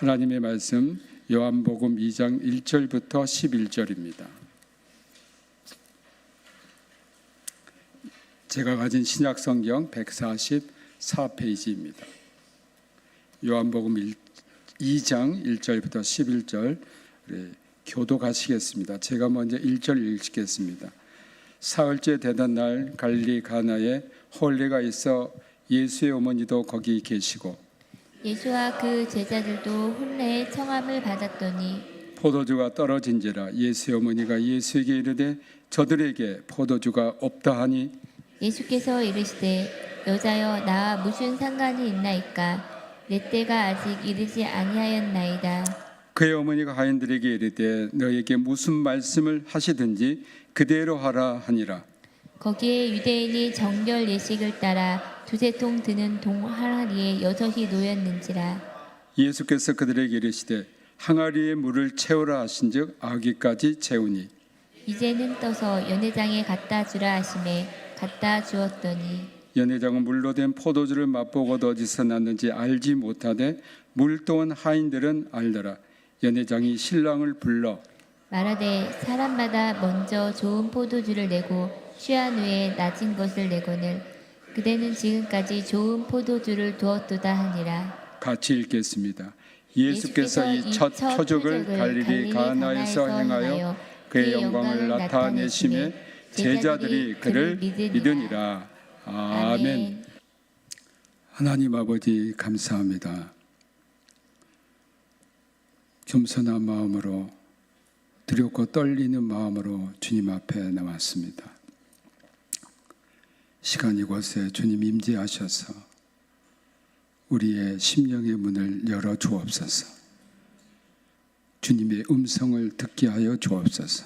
하나님의 말씀 요한복음 2장 1절부터 11절입니다. 제가 가진 신약성경 144페이지입니다. 요한복음 2장 1절부터 11절 교독하시겠습니다. 제가 먼저 1절 읽겠습니다. 사흘째 되던 날 갈릴리 가나에 혼례가 있어 예수의 어머니도 거기 계시고 예수와 그 제자들도 혼례의 청함을 받았더니 포도주가 떨어진지라 예수의 어머니가 예수에게 이르되 저들에게 포도주가 없다 하니 예수께서 이르시되 여자여 나와 무슨 상관이 있나이까 내 때가 아직 이르지 아니하였나이다. 그의 어머니가 하인들에게 이르되 너에게 무슨 말씀을 하시든지 그대로 하라 하니라. 거기에 유대인이 정결 예식을 따라 두세 통 드는 동 항아리에 여섯이 놓였는지라. 예수께서 그들에게 이르시되 항아리에 물을 채우라 하신즉 아기까지 채우니 이제는 떠서 연회장에 갖다 주라 하시매 갖다 주었더니 연회장은 물로 된 포도주를 맛보고도 어디서 났는지 알지 못하되 물도온 하인들은 알더라. 연회장이 신랑을 불러 말하되 사람마다 먼저 좋은 포도주를 내고 취한 후에 낮은 것을 내거늘 그대는 지금까지 좋은 포도주를 두었도다 하니라. 같이 읽겠습니다. 예수께서 이 첫 표적을 갈릴리 가나에서 행하여 그의 영광을 나타내심에 제자들이 그를 믿으니라. 아멘. 하나님 아버지 감사합니다. 겸손한 마음으로 두렵고 떨리는 마음으로 주님 앞에 나왔습니다. 시간 이곳에 주님 임재하셔서 우리의 심령의 문을 열어 주옵소서. 주님의 음성을 듣게 하여 주옵소서.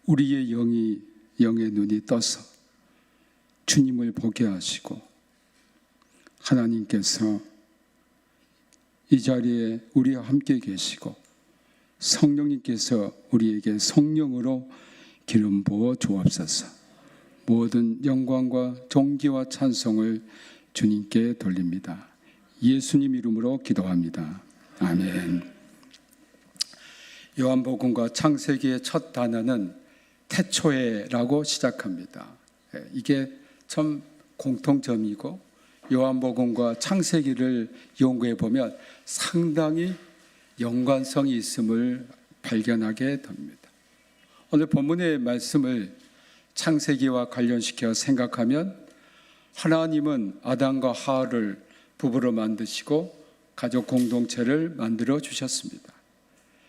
우리의 영의 눈이 떠서 주님을 보게 하시고 하나님께서 이 자리에 우리와 함께 계시고 성령님께서 우리에게 성령으로 기름 부어 주옵소서. 모든 영광과 존귀와 찬송을 주님께 돌립니다. 예수님 이름으로 기도합니다. 아멘. 요한복음과 창세기의 첫 단어는 태초에라고 시작합니다. 이게 참 공통점이고 요한복음과 창세기를 연구해 보면 상당히 연관성이 있음을 발견하게 됩니다. 오늘 본문의 말씀을 창세기와 관련시켜 생각하면 하나님은 아담과 하와를 부부로 만드시고 가족 공동체를 만들어 주셨습니다.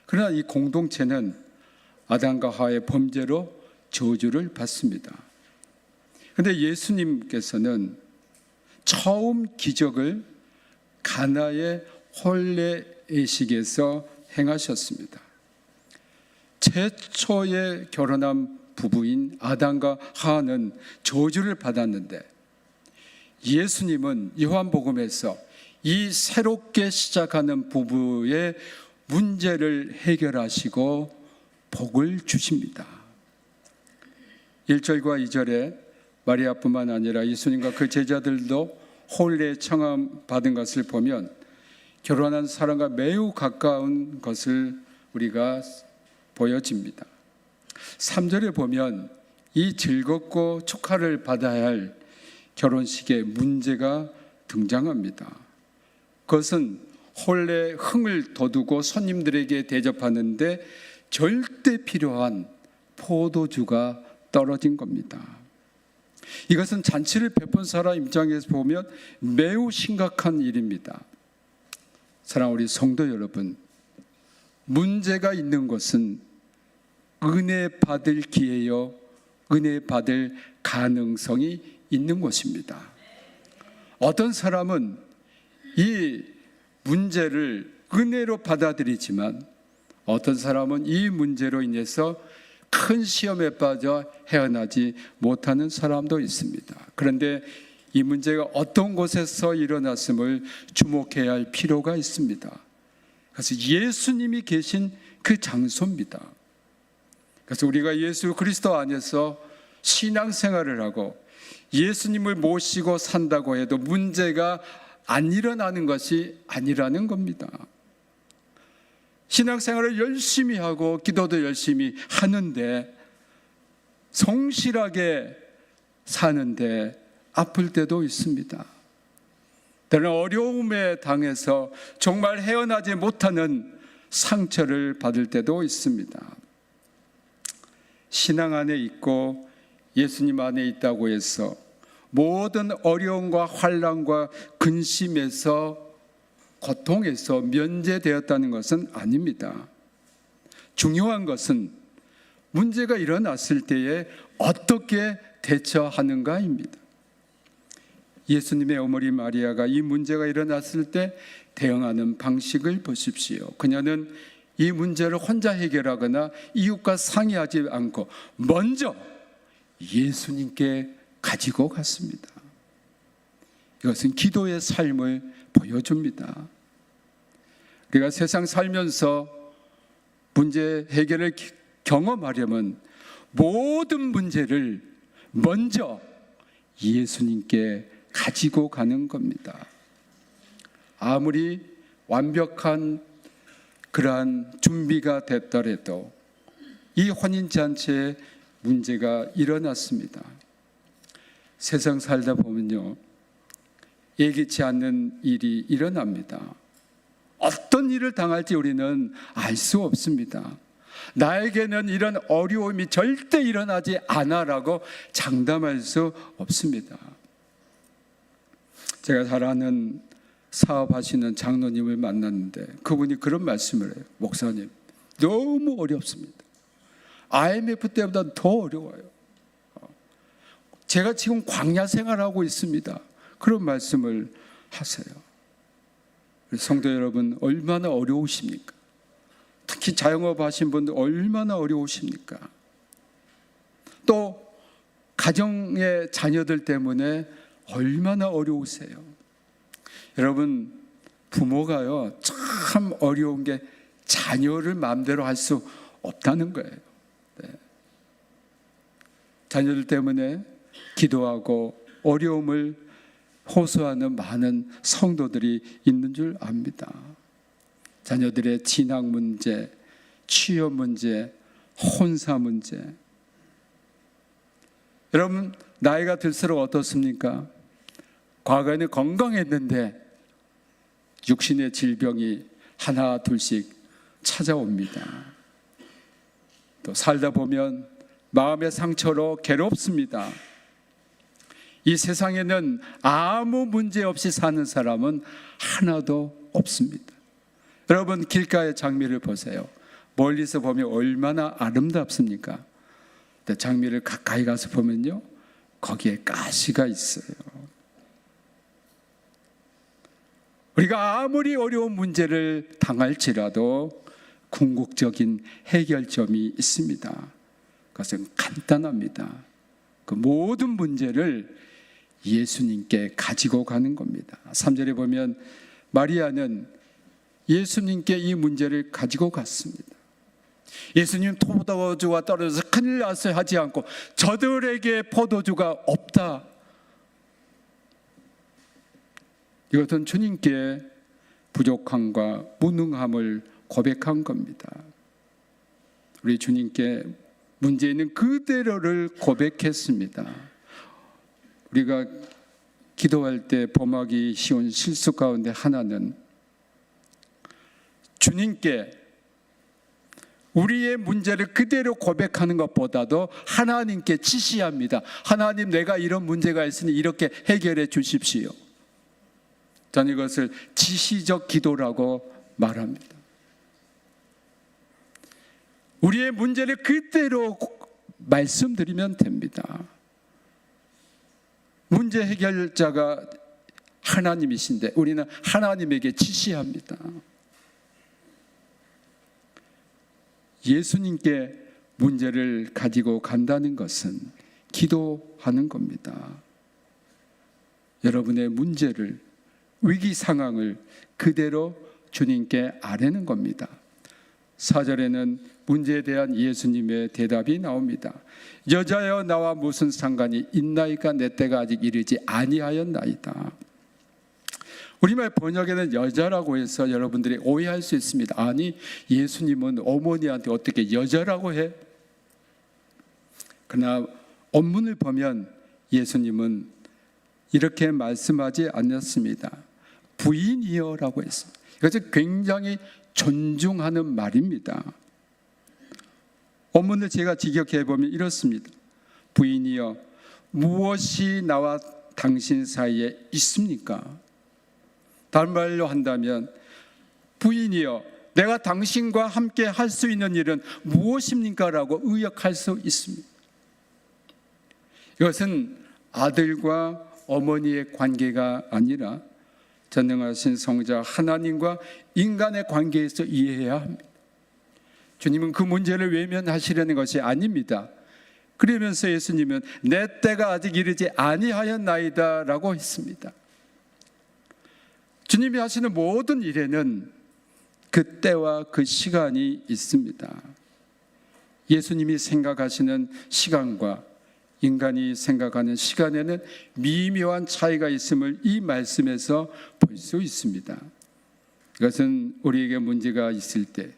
그러나 이 공동체는 아담과 하와의 범죄로 저주를 받습니다. 그런데 예수님께서는 처음 기적을 가나의 혼례 예식에서 행하셨습니다. 최초의 결혼한 부부인 아담과 하와는 저주를 받았는데 예수님은 요한복음에서 이 새롭게 시작하는 부부의 문제를 해결하시고 복을 주십니다. 1절과 2절에 마리아뿐만 아니라 예수님과 그 제자들도 혼례 청함 받은 것을 보면 결혼한 사람과 매우 가까운 것을 우리가 보여집니다. 3절에 보면 이 즐겁고 축하를 받아야 할 결혼식에 문제가 등장합니다. 그것은 혼례 흥을 돋우고 손님들에게 대접하는데 절대 필요한 포도주가 떨어진 겁니다. 이것은 잔치를 베푼 사람 입장에서 보면 매우 심각한 일입니다. 사랑하는 우리 성도 여러분, 문제가 있는 것은 은혜 받을 기회요, 은혜 받을 가능성이 있는 것입니다. 어떤 사람은 이 문제를 은혜로 받아들이지만 어떤 사람은 이 문제로 인해서 큰 시험에 빠져 헤어나지 못하는 사람도 있습니다. 그런데 이 문제가 어떤 곳에서 일어났음을 주목해야 할 필요가 있습니다. 그래서 예수님이 계신 그 장소입니다. 그래서 우리가 예수 그리스도 안에서 신앙생활을 하고 예수님을 모시고 산다고 해도 문제가 안 일어나는 것이 아니라는 겁니다. 신앙생활을 열심히 하고 기도도 열심히 하는데 성실하게 사는데 아플 때도 있습니다. 때로는 어려움에 당해서 정말 헤어나지 못하는 상처를 받을 때도 있습니다. 신앙 안에 있고 예수님 안에 있다고 해서 모든 어려움과 환난과 근심에서 고통에서 면제되었다는 것은 아닙니다. 중요한 것은 문제가 일어났을 때에 어떻게 대처하는가입니다. 예수님의 어머니 마리아가 이 문제가 일어났을 때 대응하는 방식을 보십시오. 그녀는 이 문제를 혼자 해결하거나 이웃과 상의하지 않고 먼저 예수님께 가지고 갔습니다. 이것은 기도의 삶을 보여줍니다. 우리가 세상 살면서 문제 해결을 경험하려면 모든 문제를 먼저 예수님께 가지고 가는 겁니다. 아무리 완벽한 그러한 준비가 됐더라도 이 혼인잔치에 문제가 일어났습니다. 세상 살다 보면요, 예기치 않는 일이 일어납니다. 어떤 일을 당할지 우리는 알 수 없습니다. 나에게는 이런 어려움이 절대 일어나지 않아라고 장담할 수 없습니다. 제가 잘 아는 사업하시는 장로님을 만났는데 그분이 그런 말씀을 해요. 목사님, 너무 어렵습니다. IMF 때보다 더 어려워요. 제가 지금 광야 생활하고 있습니다. 그런 말씀을 하세요. 성도 여러분, 얼마나 어려우십니까? 특히 자영업 하신 분들 얼마나 어려우십니까? 또 가정의 자녀들 때문에 얼마나 어려우세요? 여러분, 부모가요 참 어려운 게 자녀를 마음대로 할 수 없다는 거예요. 네. 자녀들 때문에 기도하고 어려움을 호소하는 많은 성도들이 있는 줄 압니다. 자녀들의 진학 문제, 취업 문제, 혼사 문제. 여러분, 나이가 들수록 어떻습니까? 과거에는 건강했는데 육신의 질병이 하나 둘씩 찾아옵니다. 또 살다 보면 마음의 상처로 괴롭습니다. 이 세상에는 아무 문제 없이 사는 사람은 하나도 없습니다. 여러분, 길가의 장미를 보세요. 멀리서 보면 얼마나 아름답습니까? 근데 장미를 가까이 가서 보면요, 거기에 가시가 있어요. 우리가 아무리 어려운 문제를 당할지라도 궁극적인 해결점이 있습니다. 그것은 간단합니다. 그 모든 문제를 예수님께 가지고 가는 겁니다. 3절에 보면 마리아는 예수님께 이 문제를 가지고 갔습니다. 예수님, 포도주가 떨어져서 큰일 났어요 하지 않고 저들에게 포도주가 없다. 이것은 주님께 부족함과 무능함을 고백한 겁니다. 우리 주님께 문제 있는 그대로를 고백했습니다. 우리가 기도할 때 범하기 쉬운 실수 가운데 하나는 주님께 우리의 문제를 그대로 고백하는 것보다도 하나님께 지시합니다. 하나님, 내가 이런 문제가 있으니 이렇게 해결해 주십시오. 저는 이것을 지시적 기도라고 말합니다. 우리의 문제를 그대로 말씀드리면 됩니다. 문제 해결자가 하나님이신데 우리는 하나님에게 지시합니다. 예수님께 문제를 가지고 간다는 것은 기도하는 겁니다. 여러분의 문제를, 위기 상황을 그대로 주님께 아뢰는 겁니다. 4절에는 문제에 대한 예수님의 대답이 나옵니다. 여자여, 나와 무슨 상관이 있나이까? 내 때가 아직 이르지 아니하였나이다. 우리말 번역에는 여자라고 해서 여러분들이 오해할 수 있습니다. 아니, 예수님은 어머니한테 어떻게 여자라고 해? 그러나 원문을 보면 예수님은 이렇게 말씀하지 않았습니다. 부인이여라고 했습니다. 이것은 굉장히 존중하는 말입니다. 원문을 제가 직역해 보면 이렇습니다. 부인이여, 무엇이 나와 당신 사이에 있습니까? 다른 말로 한다면, 부인이여, 내가 당신과 함께 할 수 있는 일은 무엇입니까? 라고 의역할 수 있습니다. 이것은 아들과 어머니의 관계가 아니라 전능하신 성자 하나님과 인간의 관계에서 이해해야 합니다. 주님은 그 문제를 외면하시려는 것이 아닙니다. 그러면서 예수님은 내 때가 아직 이르지 아니하였나이다 라고 했습니다. 주님이 하시는 모든 일에는 그 때와 그 시간이 있습니다. 예수님이 생각하시는 시간과 인간이 생각하는 시간에는 미묘한 차이가 있음을 이 말씀에서 볼 수 있습니다. 이것은 우리에게 문제가 있을 때,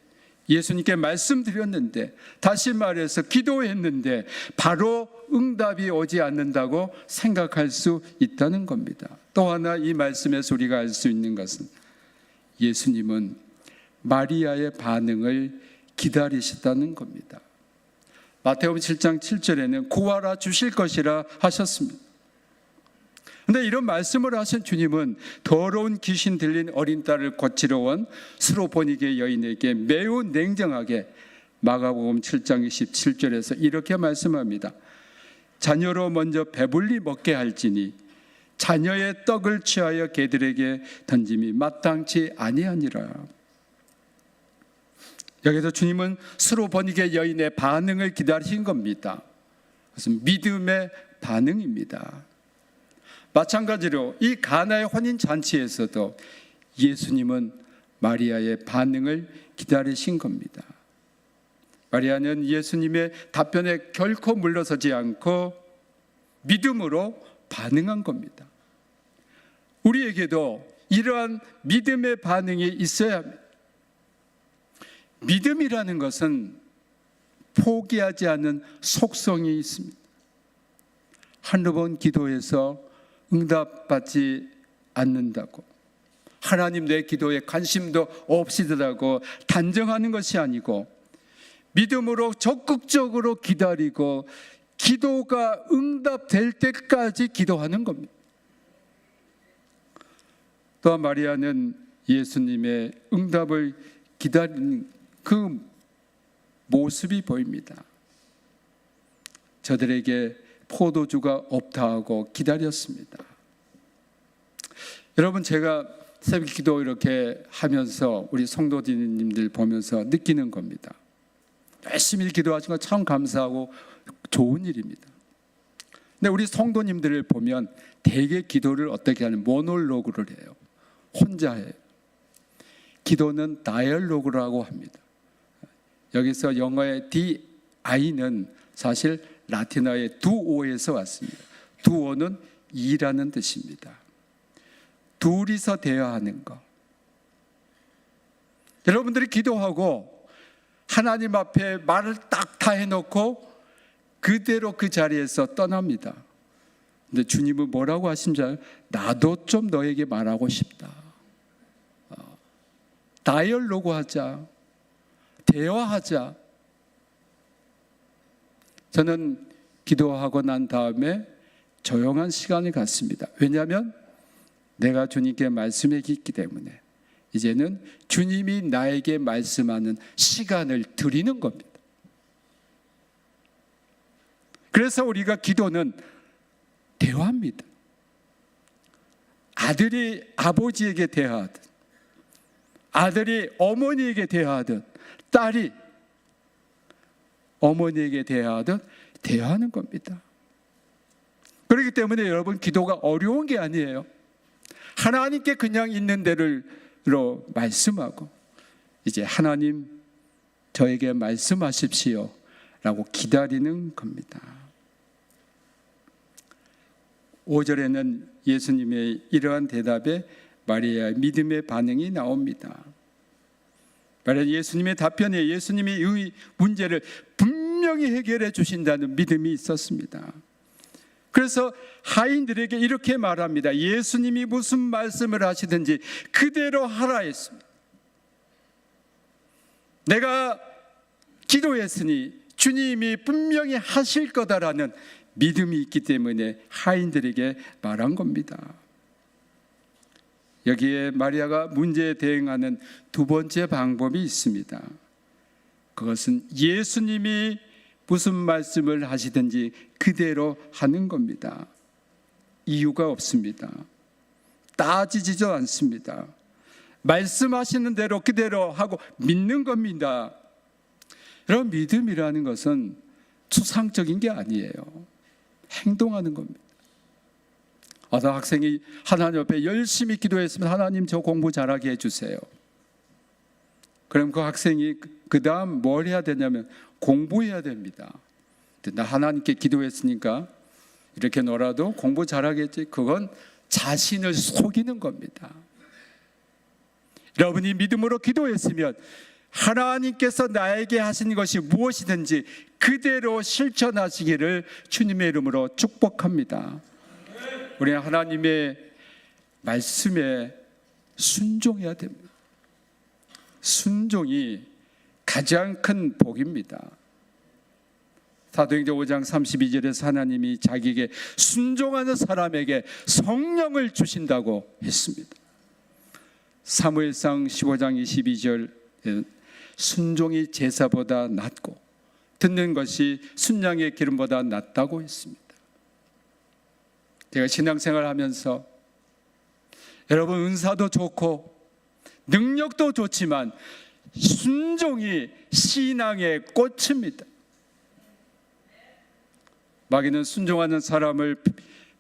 예수님께 말씀드렸는데, 다시 말해서 기도했는데 바로 응답이 오지 않는다고 생각할 수 있다는 겁니다. 또 하나 이 말씀에서 우리가 알 수 있는 것은 예수님은 마리아의 반응을 기다리셨다는 겁니다. 마태복음 7장 7절에는 구하라 주실 것이라 하셨습니다. 그런데 이런 말씀을 하신 주님은 더러운 귀신 들린 어린 딸을 고치러 온 스로보니게 여인에게 매우 냉정하게 마가복음 7장 27절에서 이렇게 말씀합니다. 자녀로 먼저 배불리 먹게 할지니 자녀의 떡을 취하여 개들에게 던짐이 마땅치 아니하니라. 여기서 주님은 스로보니게 여인의 반응을 기다리신 겁니다. 그것은 믿음의 반응입니다. 마찬가지로 이 가나의 혼인 잔치에서도 예수님은 마리아의 반응을 기다리신 겁니다. 마리아는 예수님의 답변에 결코 물러서지 않고 믿음으로 반응한 겁니다. 우리에게도 이러한 믿음의 반응이 있어야 합니다. 믿음이라는 것은 포기하지 않는 속성이 있습니다. 한두 번 기도해서 응답받지 않는다고, 하나님 내 기도에 관심도 없으시다고 단정하는 것이 아니고 믿음으로 적극적으로 기다리고 기도가 응답될 때까지 기도하는 겁니다. 또한 마리아는 예수님의 응답을 기다리는 그 모습이 보입니다. 저들에게 포도주가 없다 하고 기다렸습니다. 여러분, 제가 새벽 기도 이렇게 하면서 우리 성도님들 보면서 느끼는 겁니다. 열심히 기도하신 거 참 감사하고 좋은 일입니다. 근데 우리 성도님들을 보면 대개 기도를 어떻게 하는, 모놀로그를 해요. 혼자 해요. 기도는 다이얼로그라고 합니다. 여기서 영어의 DI는 사실 라틴어의 두오에서 왔습니다. 두오는 이라는 뜻입니다. 둘이서 대화하는 것. 여러분들이 기도하고 하나님 앞에 말을 딱 다 해놓고 그대로 그 자리에서 떠납니다. 근데 주님은 뭐라고 하신지 알아요? 나도 좀 너에게 말하고 싶다. 다이얼로그 하자. 대화하자. 저는 기도하고 난 다음에 조용한 시간을 갖습니다. 왜냐하면 내가 주님께 말씀했기 때문에 이제는 주님이 나에게 말씀하는 시간을 드리는 겁니다. 그래서 우리가 기도는 대화입니다. 아들이 아버지에게 대화하듯, 아들이 어머니에게 대화하듯, 딸이 어머니에게 대화하듯 대화하는 겁니다. 그렇기 때문에 여러분, 기도가 어려운 게 아니에요. 하나님께 그냥 있는 대로 말씀하고, 이제 하나님 저에게 말씀하십시오 라고 기다리는 겁니다. 5절에는 예수님의 이러한 대답에 마리아의 믿음의 반응이 나옵니다. 마리아 예수님의 답변에 예수님이 이 문제를 분명히 해결해 주신다는 믿음이 있었습니다. 그래서 하인들에게 이렇게 말합니다. 예수님이 무슨 말씀을 하시든지 그대로 하라 했습니다. 내가 기도했으니 주님이 분명히 하실 거다라는 믿음이 있기 때문에 하인들에게 말한 겁니다. 여기에 마리아가 문제에 대응하는 두 번째 방법이 있습니다. 그것은 예수님이 무슨 말씀을 하시든지 그대로 하는 겁니다. 이유가 없습니다. 따지지도 않습니다. 말씀하시는 대로 그대로 하고 믿는 겁니다. 여러분, 믿음이라는 것은 추상적인 게 아니에요. 행동하는 겁니다. 어떤 학생이 하나님 앞에 열심히 기도했으면 하나님 저 공부 잘하게 해주세요. 그럼 그 학생이 그 다음 뭘 해야 되냐면 공부해야 됩니다. 나 하나님께 기도했으니까 이렇게 놀아도 공부 잘하겠지. 그건 자신을 속이는 겁니다. 여러분이 믿음으로 기도했으면 하나님께서 나에게 하신 것이 무엇이든지 그대로 실천하시기를 주님의 이름으로 축복합니다. 우리는 하나님의 말씀에 순종해야 됩니다. 순종이 가장 큰 복입니다. 사도행전 5장 32절에서 하나님이 자기에게 순종하는 사람에게 성령을 주신다고 했습니다. 사무엘상 15장 22절 순종이 제사보다 낫고 듣는 것이 순양의 기름보다 낫다고 했습니다. 제가 신앙생활 하면서 여러분 은사도 좋고 능력도 좋지만 순종이 신앙의 꽃입니다. 마귀는 순종하는 사람을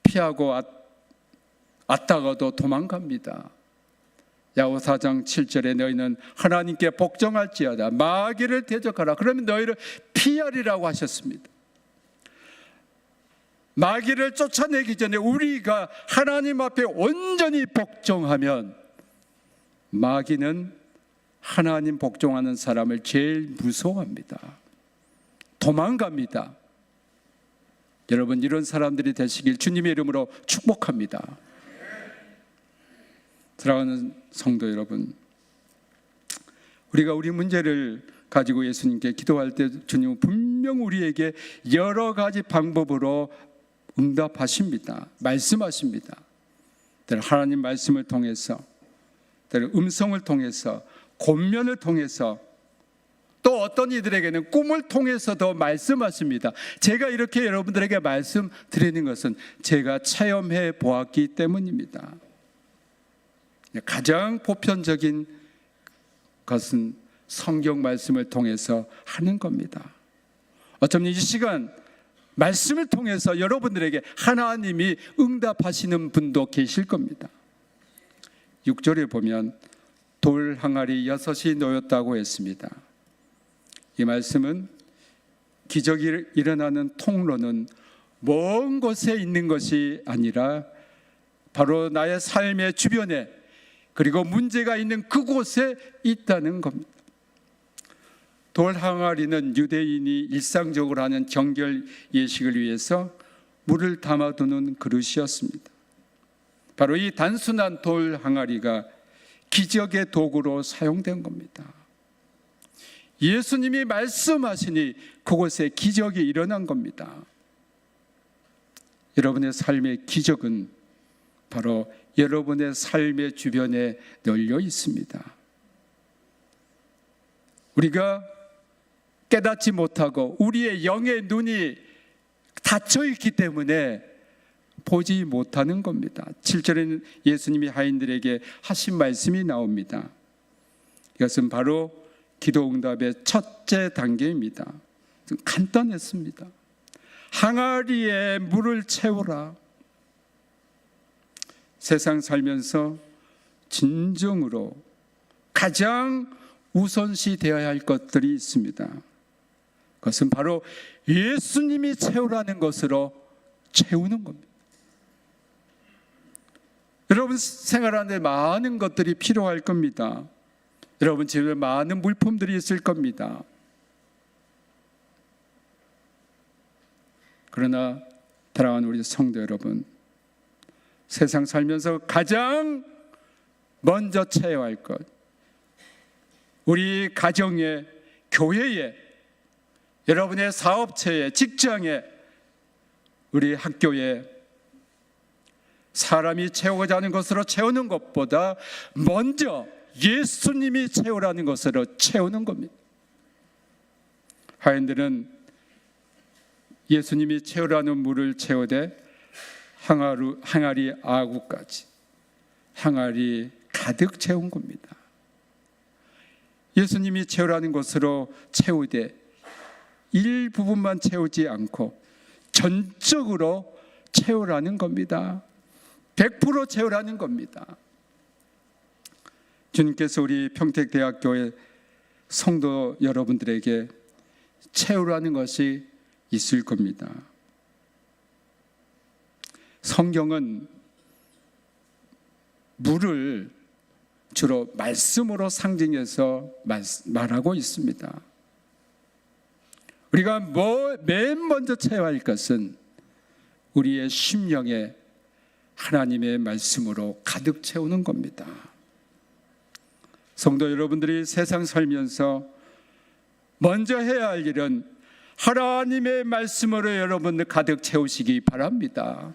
피하고 앗다가도 도망갑니다. 야고 4장 7절에 너희는 하나님께 복종할지어다 마귀를 대적하라 그러면 너희를 피하리라고 하셨습니다. 마귀를 쫓아내기 전에 우리가 하나님 앞에 온전히 복종하면 마귀는 하나님 복종하는 사람을 제일 무서워합니다. 도망갑니다. 여러분 이런 사람들이 되시길 주님의 이름으로 축복합니다. 사랑하는 성도 여러분, 우리가 우리 문제를 가지고 예수님께 기도할 때 주님은 분명 우리에게 여러 가지 방법으로 응답하십니다. 말씀하십니다. 하나님 말씀을 통해서, 음성을 통해서, 권면을 통해서, 또 어떤 이들에게는 꿈을 통해서도 말씀하십니다. 제가 이렇게 여러분들에게 말씀드리는 것은 제가 체험해 보았기 때문입니다. 가장 보편적인 것은 성경 말씀을 통해서 하는 겁니다. 어쩌면 이 시간 말씀을 통해서 여러분들에게 하나님이 응답하시는 분도 계실 겁니다. 6절에 보면 돌 항아리 6이 놓였다고 했습니다. 이 말씀은 기적이 일어나는 통로는 먼 곳에 있는 것이 아니라 바로 나의 삶의 주변에 그리고 문제가 있는 그곳에 있다는 겁니다. 돌 항아리는 유대인이 일상적으로 하는 정결 예식을 위해서 물을 담아두는 그릇이었습니다. 바로 이 단순한 돌 항아리가 기적의 도구로 사용된 겁니다. 예수님이 말씀하시니 그곳에 기적이 일어난 겁니다. 여러분의 삶의 기적은 바로 여러분의 삶의 주변에 널려 있습니다. 우리가 깨닫지 못하고 우리의 영의 눈이 닫혀 있기 때문에 보지 못하는 겁니다. 7절에는 예수님이 하인들에게 하신 말씀이 나옵니다. 이것은 바로 기도 응답의 첫째 단계입니다. 간단했습니다. 항아리에 물을 채우라. 세상 살면서 진정으로 가장 우선시 되어야 할 것들이 있습니다. 그것은 바로 예수님이 채우라는 것으로 채우는 겁니다. 여러분 생활하는데 많은 것들이 필요할 겁니다. 여러분 집에 많은 물품들이 있을 겁니다. 그러나 사랑하는 우리 성도 여러분, 세상 살면서 가장 먼저 채워야 할 것, 우리 가정에, 교회에, 여러분의 사업체에, 직장에, 우리 학교에 사람이 채우고자 하는 것으로 채우는 것보다 먼저 예수님이 채우라는 것으로 채우는 겁니다. 하인들은 예수님이 채우라는 물을 채우되 항아리 아구까지, 항아리 가득 채운 겁니다. 예수님이 채우라는 것으로 채우되 일부분만 채우지 않고 전적으로 채우라는 겁니다. 100% 채우라는 겁니다. 주님께서 우리 평택대학교의 성도 여러분들에게 채우라는 것이 있을 겁니다. 성경은 물을 주로 말씀으로 상징해서 말하고 있습니다. 우리가 맨 먼저 채워야 할 것은 우리의 심령에 하나님의 말씀으로 가득 채우는 겁니다. 성도 여러분들이 세상 살면서 먼저 해야 할 일은 하나님의 말씀으로 여러분들 가득 채우시기 바랍니다.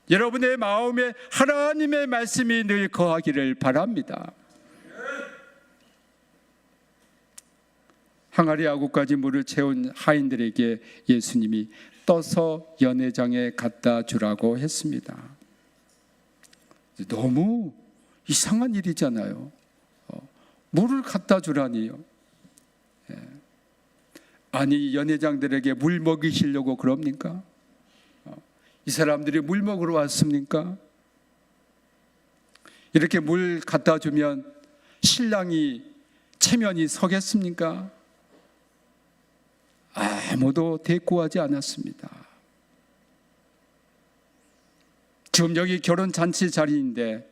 여러분의 마음에 하나님의 말씀이 늘 거하기를 바랍니다. 항아리 아구까지 물을 채운 하인들에게 예수님이 떠서 연회장에 갖다 주라고 했습니다. 너무 이상한 일이잖아요. 물을 갖다 주라니요. 아니, 연회장들에게 물 먹이시려고 그럽니까? 이 사람들이 물 먹으러 왔습니까? 이렇게 물 갖다 주면 신랑이 체면이 서겠습니까? 아무도 대꾸하지 않았습니다. 지금 여기 결혼 잔치 자리인데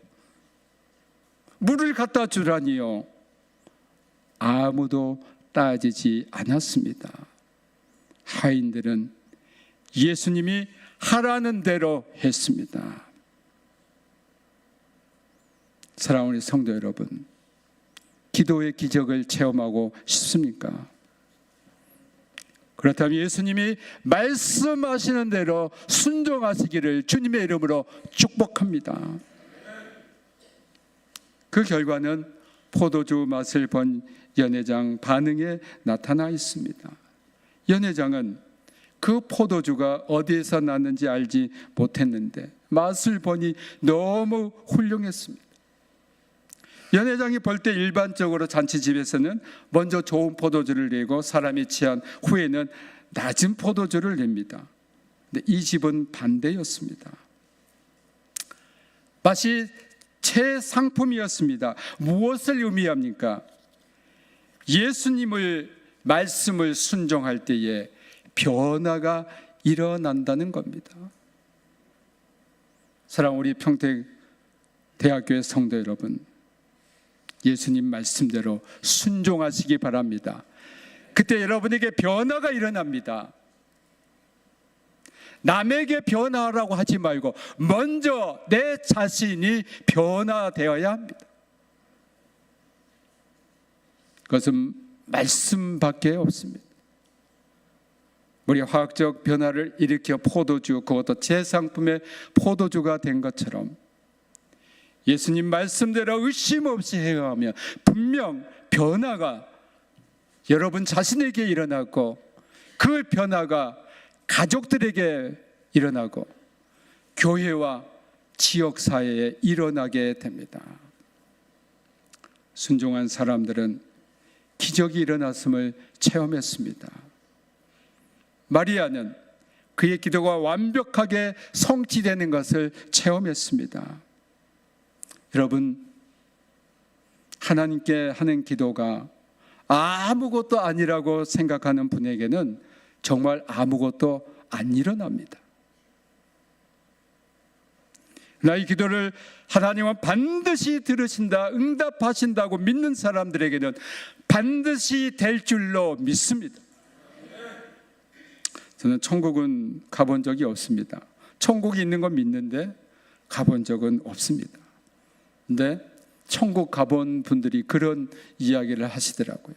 물을 갖다 주라니요. 아무도 따지지 않았습니다. 하인들은 예수님이 하라는 대로 했습니다. 사랑하는 성도 여러분, 기도의 기적을 체험하고 싶습니까? 그렇다면 예수님이 말씀하시는 대로 순종하시기를 주님의 이름으로 축복합니다. 그 결과는 포도주 맛을 본 연회장 반응에 나타나 있습니다. 연회장은 그 포도주가 어디에서 났는지 알지 못했는데 맛을 보니 너무 훌륭했습니다. 연회장이 볼 때 일반적으로 잔치집에서는 먼저 좋은 포도주를 내고 사람이 취한 후에는 낮은 포도주를 냅니다. 근데 이 집은 반대였습니다. 맛이 최상품이었습니다. 무엇을 의미합니까? 예수님을 말씀을 순종할 때에 변화가 일어난다는 겁니다. 사랑하는 우리 평택대학교의 성도 여러분, 예수님 말씀대로 순종하시기 바랍니다. 그때 여러분에게 변화가 일어납니다. 남에게 변화하라고 하지 말고 먼저 내 자신이 변화되어야 합니다. 그것은 말씀밖에 없습니다. 우리 화학적 변화를 일으켜 포도주, 그것도 제상품의 포도주가 된 것처럼 예수님 말씀대로 의심 없이 행하면 분명 변화가 여러분 자신에게 일어나고 그 변화가 가족들에게 일어나고 교회와 지역사회에 일어나게 됩니다. 순종한 사람들은 기적이 일어났음을 체험했습니다. 마리아는 그의 기도가 완벽하게 성취되는 것을 체험했습니다. 여러분, 하나님께 하는 기도가 아무것도 아니라고 생각하는 분에게는 정말 아무것도 안 일어납니다. 나의 기도를 하나님은 반드시 들으신다, 응답하신다고 믿는 사람들에게는 반드시 될 줄로 믿습니다. 저는 천국은 가본 적이 없습니다. 천국이 있는 건 믿는데 가본 적은 없습니다. 근데 천국 가본 분들이 그런 이야기를 하시더라고요.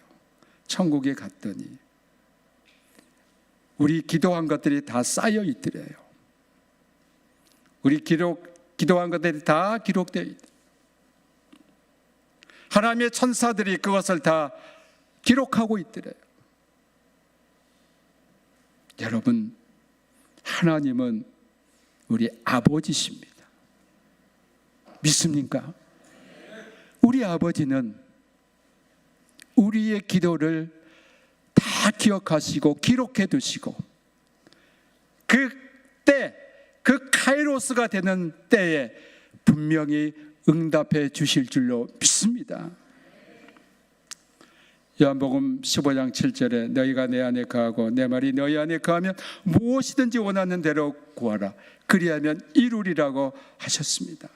천국에 갔더니 우리 기도한 것들이 다 쌓여 있더래요. 우리 기도한 것들이 다 기록되어 있다. 하나님의 천사들이 그것을 다 기록하고 있더래요. 여러분, 하나님은 우리 아버지십니다. 믿습니까? 우리 아버지는 우리의 기도를 다 기억하시고 기록해 두시고 그때, 그 카이로스가 되는 때에 분명히 응답해 주실 줄로 믿습니다. 요한복음 15장 7절에 너희가 내 안에 거하고 내 말이 너희 안에 거하면 무엇이든지 원하는 대로 구하라. 그리하면 이루리라고 하셨습니다.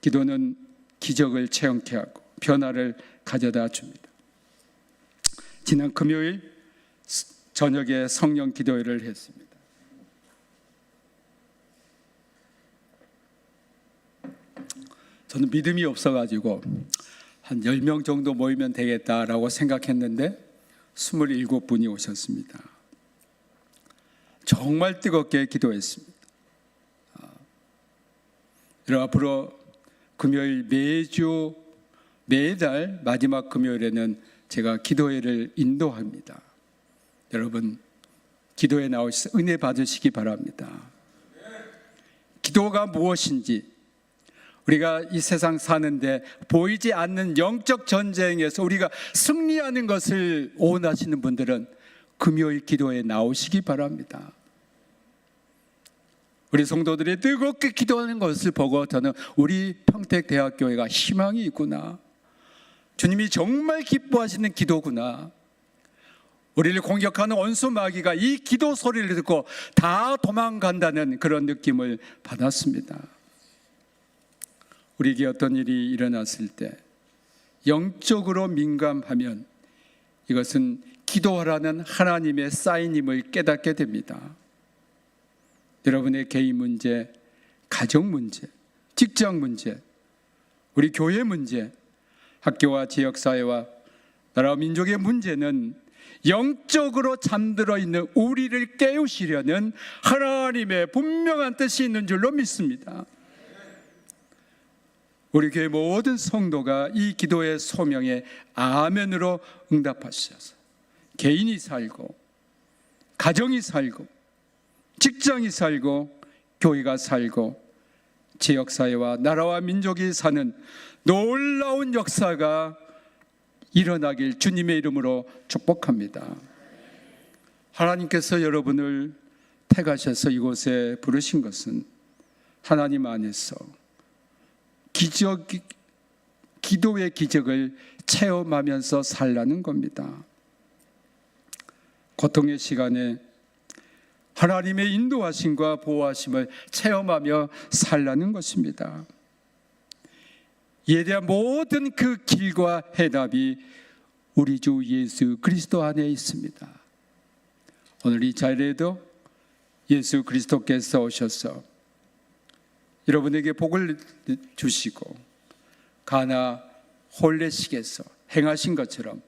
기도는 기적을 체험케 하고 변화를 가져다 줍니다. 지난 금요일 저녁에 성령 기도회를 했습니다. 저는 믿음이 없어가지고 한 10명 정도 모이면 되겠다라고 생각했는데 27분이 오셨습니다. 정말 뜨겁게 기도했습니다. 앞으로 금요일 매달 마지막 금요일에는 제가 기도회를 인도합니다. 여러분, 기도에 나오셔서 은혜 받으시기 바랍니다. 기도가 무엇인지, 우리가 이 세상 사는데 보이지 않는 영적 전쟁에서 우리가 승리하는 것을 원하시는 분들은 금요일 기도에 나오시기 바랍니다. 우리 성도들이 뜨겁게 기도하는 것을 보고 저는 우리 평택대학교회가 희망이 있구나, 주님이 정말 기뻐하시는 기도구나, 우리를 공격하는 원수 마귀가 이 기도 소리를 듣고 다 도망간다는 그런 느낌을 받았습니다. 우리에게 어떤 일이 일어났을 때 영적으로 민감하면 이것은 기도하라는 하나님의 사인임을 깨닫게 됩니다. 여러분의 개인 문제, 가정 문제, 직장 문제, 우리 교회 문제, 학교와 지역사회와 나라와 민족의 문제는 영적으로 잠들어 있는 우리를 깨우시려는 하나님의 분명한 뜻이 있는 줄로 믿습니다. 우리 교회 모든 성도가 이 기도의 소명에 아멘으로 응답하셔서 개인이 살고, 가정이 살고, 직장이 살고, 교회가 살고, 지역사회와 나라와 민족이 사는 놀라운 역사가 일어나길 주님의 이름으로 축복합니다. 하나님께서 여러분을 택하셔서 이곳에 부르신 것은 하나님 안에서 기도의 기적을 체험하면서 살라는 겁니다. 고통의 시간에 하나님의 인도하심과 보호하심을 체험하며 살라는 것입니다. 이에 대한 모든 그 길과 해답이 우리 주 예수 그리스도 안에 있습니다. 오늘 이 자리에도 예수 그리스도께서 오셔서 여러분에게 복을 주시고 가나 혼례식에서 행하신 것처럼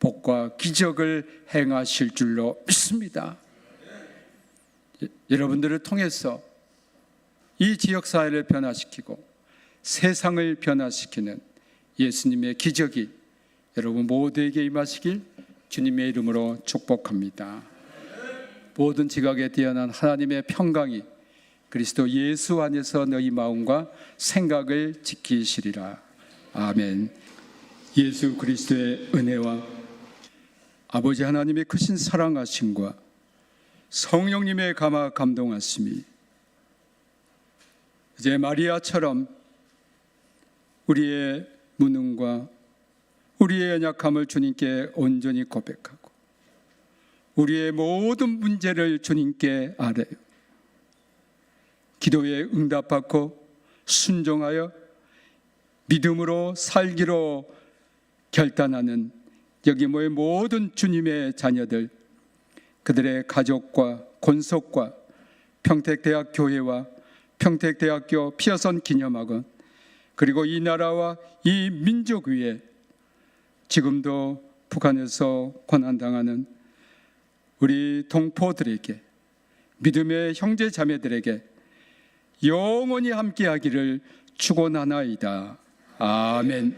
복과 기적을 행하실 줄로 믿습니다. 여러분들을 통해서 이 지역사회를 변화시키고 세상을 변화시키는 예수님의 기적이 여러분 모두에게 임하시길 주님의 이름으로 축복합니다. 모든 지각에 뛰어난 하나님의 평강이 그리스도 예수 안에서 너희 마음과 생각을 지키시리라. 아멘. 예수 그리스도의 은혜와 아버지 하나님의 크신 사랑하심과 성령님의 감화 감동하심이 이제 마리아처럼 우리의 무능과 우리의 연약함을 주님께 온전히 고백하고 우리의 모든 문제를 주님께 아뢰요. 기도에 응답받고 순종하여 믿음으로 살기로 결단하는 여기 모인 모든 주님의 자녀들, 그들의 가족과 권속과 평택대학 교회와 평택대학교 피어선 기념학원, 그리고 이 나라와 이 민족 위에 지금도 북한에서 고난당하는 우리 동포들에게, 믿음의 형제 자매들에게 영원히 함께하기를 축원하나이다. 아멘.